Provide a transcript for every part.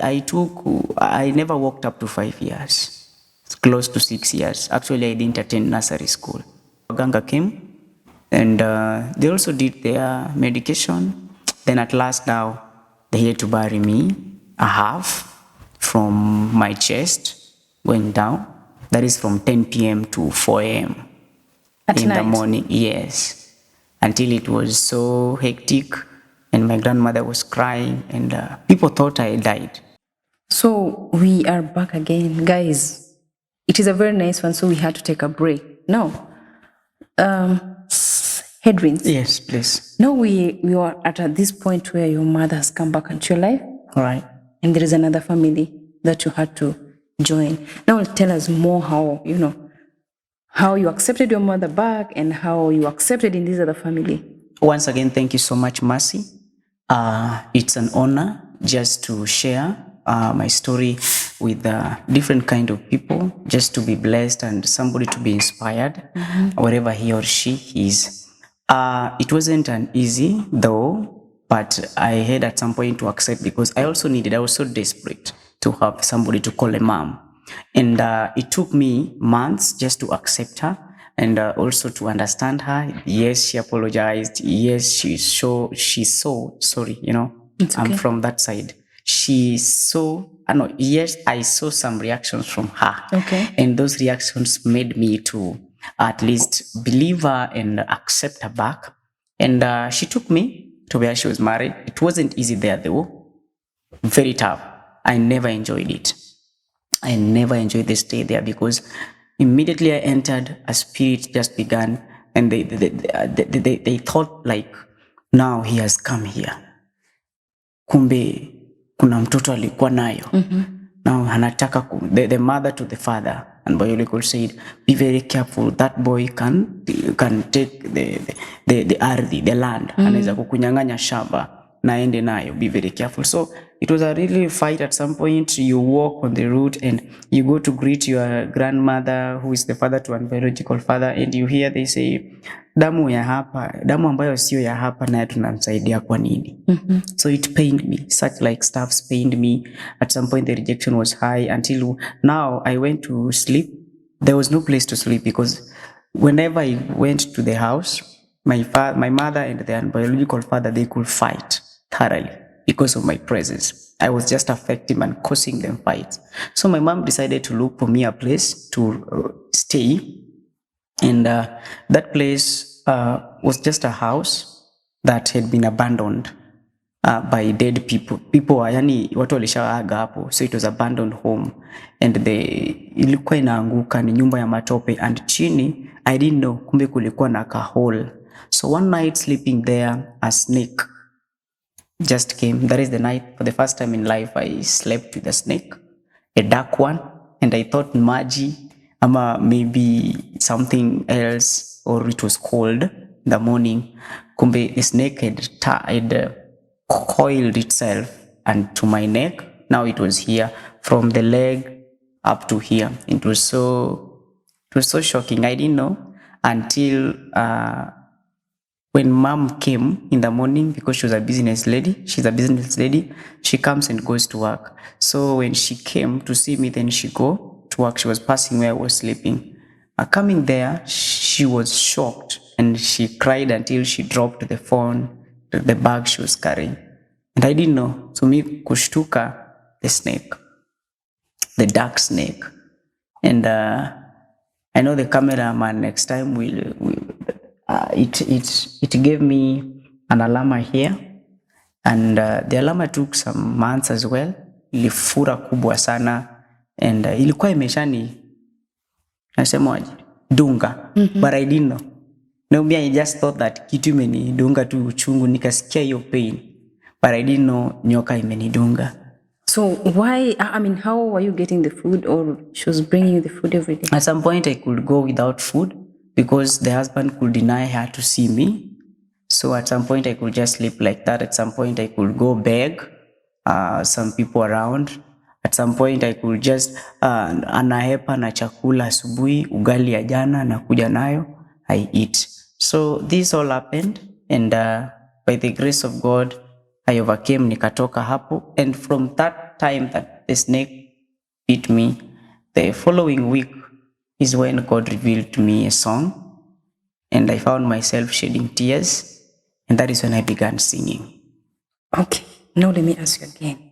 I never walked up to 5 years. It's close to 6 years. Actually, I didn't attend nursery school. WAGANGA came and they also did their medication. Then at last now, they had to bury me a half from my chest going down. That is from 10 p.m. to 4 a.m. in the morning. Yes. Until it was so hectic and my grandmother was crying and people thought I died. So we are back again. Guys, it is a very nice one, so we had to take a break. No. Headwinds. Yes, please. Now we are at this point where your mother has come back into your life. All right. And there is another family that you had to join. Now tell us more how you accepted your mother back and how you accepted in this other family. Once again, thank you so much, Mercy. It's an honor just to share my story with different kind of people, just to be blessed and somebody to be inspired wherever he or she is. It wasn't an easy though, but I had at some point to accept because I was so desperate to have somebody to call a mom. And it took me months just to accept her and also to understand her. Yes, she apologized. Yes, she's so sorry, It's okay. I'm from that side. Yes, I saw some reactions from her. Okay. And those reactions made me to at least believe her and accept her back. And she took me to where she was married. It wasn't easy there though. Very tough. I never enjoyed it. I never enjoyed the stay there because immediately I entered, a spirit just began, and they thought like, now he has come here. Kumbe kuna mtoto alikuwa nayo. Now anataka the mother to the father, and biological said, be very careful. That boy can take the ardhi, the land, anaweza kukunyang'anya shamba na ende nayo. Be very careful. So it was a really fight. At some point you walk on the route and you go to greet your grandmother who is the father to one biological father, and you hear they say, damu ya hapa, damu ambayo sio ya hapa na tunamsaidia kwa nini? So it pained me. Such like stuffs pained me. At some point the rejection was high until now I went to sleep. There was no place to sleep because whenever I went to the house, my mother and the biological father, they could fight thoroughly because of my presence. I was just affecting and causing them fights. So my mom decided to look for me a place to stay. And that place was just a house that had been abandoned by dead people. Yani watu walishaaga hapo. So it was abandoned home. And ilikuwa inaanguka, ni nyumba ya matope. And chini, I didn't know, kumbe kulikuwa na ka hole. So one night sleeping there, a snake just came. That is the night, for the first time in life, I slept with a snake, a dark one. And I thought maji, ama maybe something else, or it was cold in the morning. Kumbe the snake had coiled itself and to my neck. Now it was here from the leg up to here. It was so shocking. I didn't know until when mom came in the morning, because she was a business lady. She's a business lady. She comes and goes to work. So when she came to see me, then she go to work. She was passing where I was sleeping. Coming there, she was shocked and she cried until she dropped the phone, the bag she was carrying. And I didn't know. So me kushtuka, the snake, the dark snake. And I know the cameraman next time it gave me an alarm here. And the alarm took some months as well. Ilifura kubwa sana. And ilikuwa imeshani nasemaje dunga. But I didn't know. No, me, I just thought that kitu imenidunga tu uchungu, nikasikia hiyo pain. But I didn't know nyoka imenidunga. So why, how were you getting the food, or she was bringing you the food every day? At some point I could go without food because the husband could deny her to see me. So at some point I could just sleep like that. At some point I could go beg some people around. At some point I could just anahepa na chakula asubuhi, ugali ya jana na kuja nayo, I eat. So this all happened, and by the grace of God I overcame, nikatoka hapo. And from that that time that the snake bit me, the following week is when God revealed to me a song, and I found myself shedding tears, and that is when I began singing. Okay, now let me ask you again.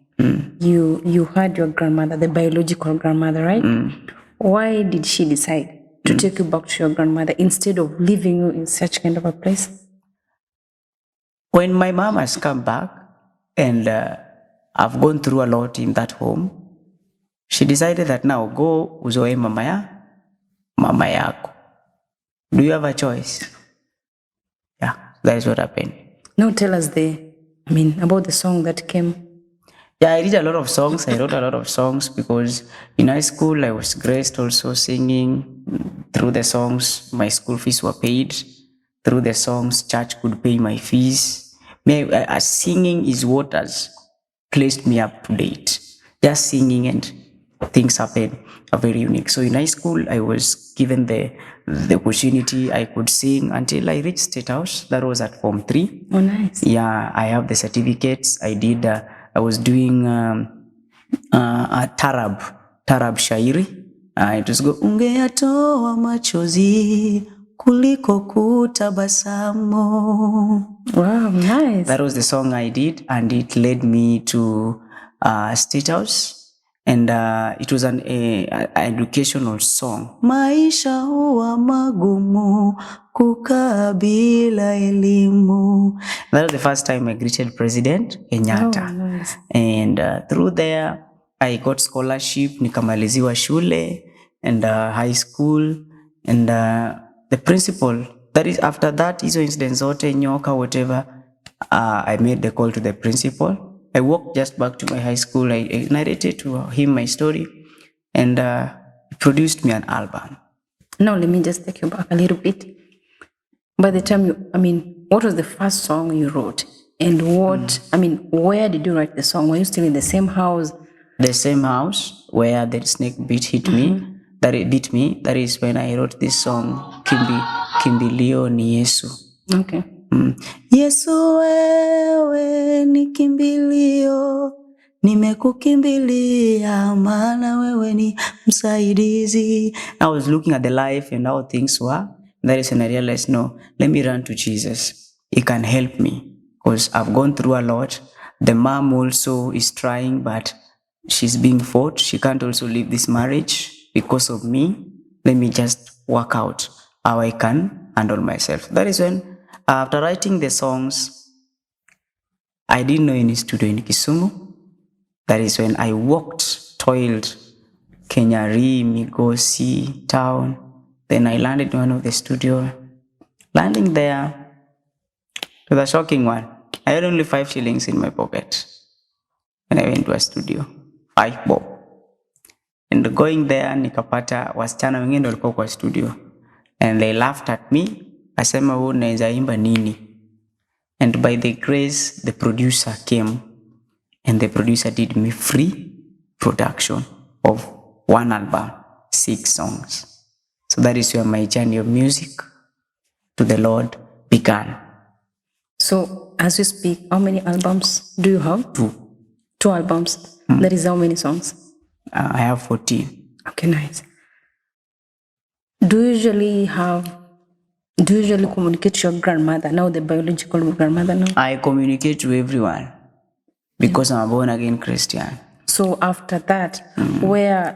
You had your grandmother, the biological grandmother, right? Why did she decide to take you back to your grandmother instead of leaving you in such kind of a place? When my mom has come back, and I've gone through a lot in that home, she decided that now go uzoe mama yako. Do you have a choice? Yeah, that is what happened. Now tell us about the song that came. Yeah, I did a lot of songs. I wrote a lot of songs because in high school I was graced also singing. Through the songs, my school fees were paid. Through the songs, church could pay my fees. Singing is what has placed me up to date. Just singing and things happen are very unique. So in high school, I was given the opportunity. I could sing until I reached State House. That was at Form 3. Oh, nice. Yeah, I have the certificates. I was doing a tarab shairi. It was go ungeyatoa machozi kuliko kutabasamu. Wow, nice. That was the song I did, and it led me to State House. And it was an educational song. Maisha huwa magumu kukaa bila elimu. That was the first time I greeted President Kenyatta. Oh, nice. And through there, I got scholarship, nikamaliziwa shule and high school. And the principal, that is after that, hizo incidents zote, nyoka, whatever, I made the call to the principal. I walked just back to my high school. I narrated to him my story, and he produced me an album. Now let me just take you back a little bit. By the time what was the first song you wrote? And where did you write the song? Were you still in the same house? The same house where the snake hit me. That it beat me. That is when I wrote this song, Kimbilio ni Yesu. Okay. Yesu wewe ni kimbilio, nimekukimbilia maana wewe ni msaidizi. I was looking at the life and how things were. That is when I realized, no, let me run to Jesus. He can help me because I've gone through a lot. The mom also is trying, but she's being fought. She can't also leave this marriage because of me. Let me just work out how I can handle myself. That is when, after writing the songs, I didn't know any studio in Kisumu. That is when I walked, toiled, Kenyari, Migosi, town. Then I landed in one of the studio. Landing there, it was a shocking one. I had only 5 shillings in my pocket when I went to a studio. 5 bob. And going there, nikapata wasichana wengine walikuwa kwa studio. And they laughed at me. Asema wewe unaweza imba nini? And by the grace, the producer came, and the producer did me free production of 1 album, 6 songs. So that is where my journey of music to the Lord began. So as you speak, how many albums do you have? 2. 2 albums. That is how many songs? I have 14. Okay, nice. Do you usually communicate to your grandmother, now the biological grandmother now? I communicate to everyone because I'm a born again Christian. So after that, where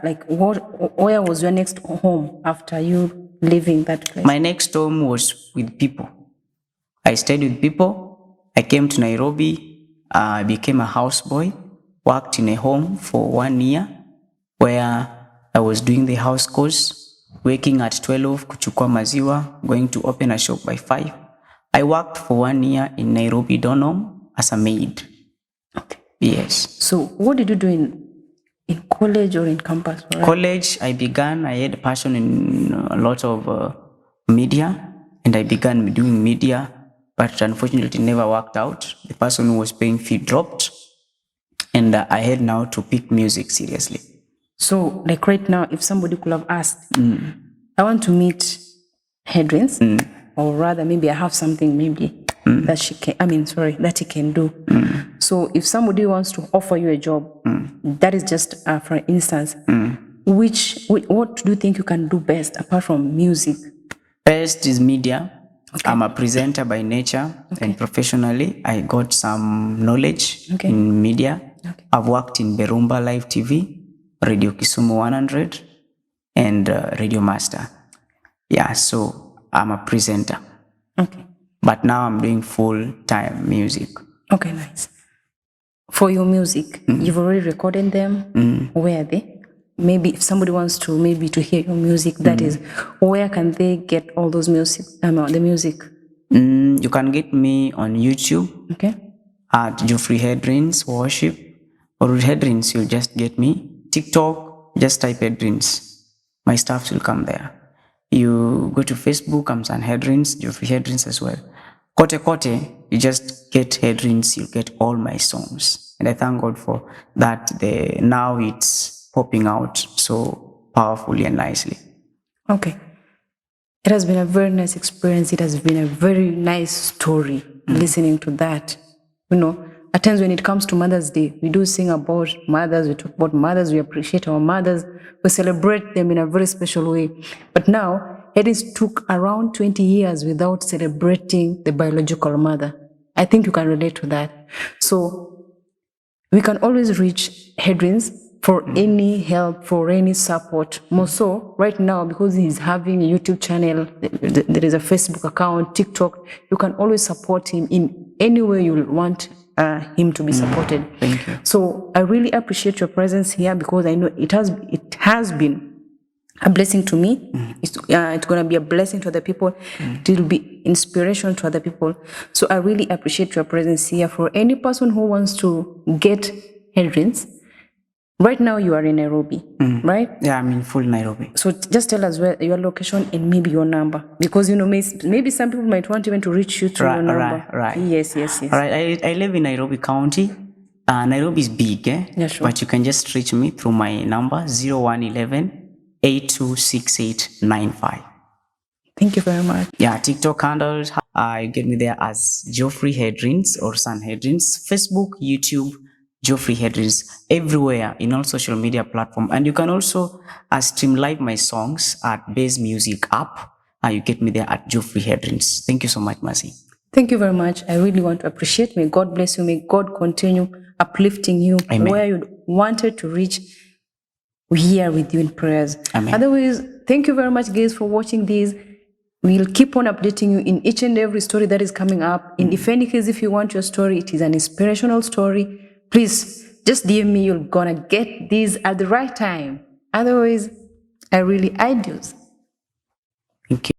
was your next home after you leaving that place? My next home was with people. I stayed with people. I came to Nairobi. I became a houseboy, worked in a home for 1 year where I was doing the house course, waking at 12, kuchukua maziwa, going to open a shop by 5. I worked for 1 year in Nairobi Donholm as a maid. Okay. Yes. So what did you do in college or in campus? Right? College, I had a passion in a lot of media, and I began doing media, but unfortunately it never worked out. The person who was paying fee dropped, and I had now to pick music seriously. So like right now, if somebody could have asked, I want to meet Headwinds, or rather maybe I have something maybe that that he can do. So if somebody wants to offer you a job, that is just for instance, what do you think you can do best apart from music? Best is media. Okay. I'm a presenter by nature, and professionally, I got some knowledge in media. I've worked in Berumba Live TV, Radio Kisumu 100, and Radio Master. Yeah, so I'm a presenter. Okay. But now I'm doing full-time music. Okay, nice. For your music, you've already recorded them. Where are they? Maybe if somebody wants to hear your music, that is, where can they get all those music? The music. You can get me on YouTube. Okay. At Geoffrey Hedrins Worship, or with Hedrins you'll just get me. TikTok, just type Hedrins. My stuff will come there. You go to Facebook, I'm San Hedrins, Geoffrey Hedrins as well. Kote, you just get Hedrins, you'll get all my songs. And I thank God for that. Now it's popping out so powerfully and nicely. Okay. It has been a very nice experience. It has been a very nice story listening to that. You know, at times when it comes to Mother's Day, we do sing about mothers, we talk about mothers, we appreciate our mothers, we celebrate them in a very special way. But now, Hedrins took around 20 years without celebrating the biological mother. I think you can relate to that. So we can always reach Hedrins for any help, for any support. More so, right now, because he's having a YouTube channel, there is a Facebook account, TikTok, you can always support him in any way you want him to be supported. Thank you. So I really appreciate your presence here, because I know it has been a blessing to me. It's going to be a blessing to other people. It will be inspiration to other people. So I really appreciate your presence here. For any person who wants to get Hedrins, right now you are in Nairobi, right? Yeah, I'm in full Nairobi. So just tell us where your location and maybe your number, because maybe some people might want even to reach you through your number. Right. Yes. All right, I live in Nairobi County. Nairobi is big, Yeah, sure. But you can just reach me through my number 0111 826895. Thank you very much. Yeah, TikTok handles, you get me there as Geoffrey Hedrins or San Hedrins. Facebook, YouTube, Geoffrey Hedrins, everywhere in all social media platforms. And you can also stream live my songs at Base Music app. You get me there at Geoffrey Hedrins. Thank you so much, Mercy. Thank you very much. I really want to appreciate. May God bless you. May God continue uplifting you. Amen. Where you wanted to reach. We're here with you in prayers. Amen. Otherwise, thank you very much, guys, for watching this. We'll keep on updating you in each and every story that is coming up. In if any case, if you want your story, it is an inspirational story, please just DM me. You're gonna get these at the right time. Otherwise, I really do. Thank you.